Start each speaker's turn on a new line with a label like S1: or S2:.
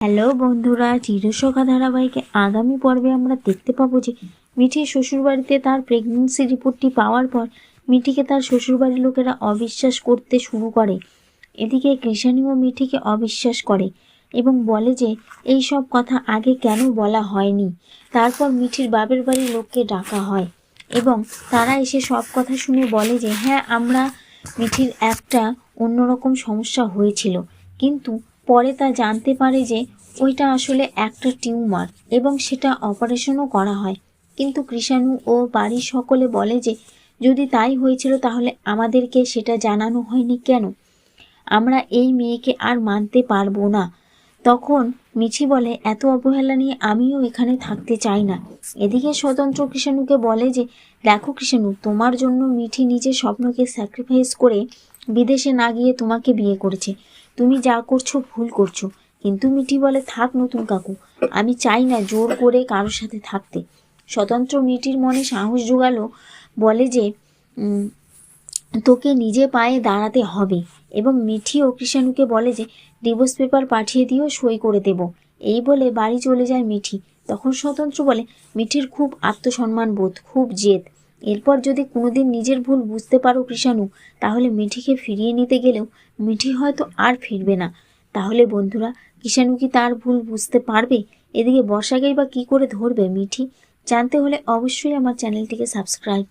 S1: Hello বন্ধুরা, চিরসখা ধারাবাহিকে আগামী পর্বে আমরা দেখতে পাবো যে মিঠির শ্বশুরবাড়িতে তার প্রেগনেন্সি রিপোর্টটি পাওয়ার পর মিঠিকে তার শ্বশুরবাড়ির লোকেরা অবিশ্বাস করতে শুরু করে। এদিকে কৃষাণীও মিঠিকে অবিশ্বাস করে এবং বলে যে এই সব কথা আগে কেন বলা হয়নি। তারপর মিঠির বাপের বাড়ির লোককে ডাকা হয় এবং তারা এসে সব কথা শুনে বলে যে হ্যাঁ, আমরা মিঠির একটা অন্যরকম সমস্যা হয়েছিল, কিন্তু পরে তা জানতে পারে যে ওইটা আসলে একটা টিউমার এবং সেটা অপারেশনও করা হয়। কিন্তু কৃষাণু ও বাড়ির সকলে বলে যে যদি তাই হয়েছিল তাহলে আমাদেরকে সেটা জানানো হয়নি কেন, আমরা এই মেয়েকে আর মানতে পারবো না। তখন মিঠি বলে এত অবহেলা নিয়ে আমিও এখানে থাকতে চাই না। এদিকে স্বতন্ত্র কৃষাণুকে বলে যে দেখো কৃষাণু, তোমার জন্য মিঠি নিজের স্বপ্নকে স্যাক্রিফাইস করে বিদেশে না গিয়ে তোমাকে বিয়ে করেছে। তুমি যা করছো ভুল করছো। কিন্তু মিঠি বলে থাক নতুন কাকু, আমি চাই না জোর করে কারোর সাথে থাকতে। স্বতন্ত্র মিঠির মনে সাহস জোগালো, বলে যে তোকে নিজে পায়ে দাঁড়াতে হবে এবং মিঠি ও কৃষাণুকে বলে যে ডিভোর্স পেপার পাঠিয়ে দিও, সই করে দেব। এই বলে বাড়ি চলে যায় মিঠি। তখন স্বতন্ত্র বলে মিঠির খুব আত্মসম্মান বোধ, খুব জেদ। এরপর যদি কোনোদিন নিজের ভুল বুঝতে পারো কৃষাণু, তাহলে মিঠিকে ফিরিয়ে নিতে গেলেও মিঠি হয়তো আর ফিরবে না। তাহলে বন্ধুরা, কৃষাণু কি তার ভুল বুঝতে পারবে? এদিকে বর্ষাকেই বা কী করে ধরবে মিঠি? জানতে হলে অবশ্যই আমার চ্যানেলটিকে সাবস্ক্রাইব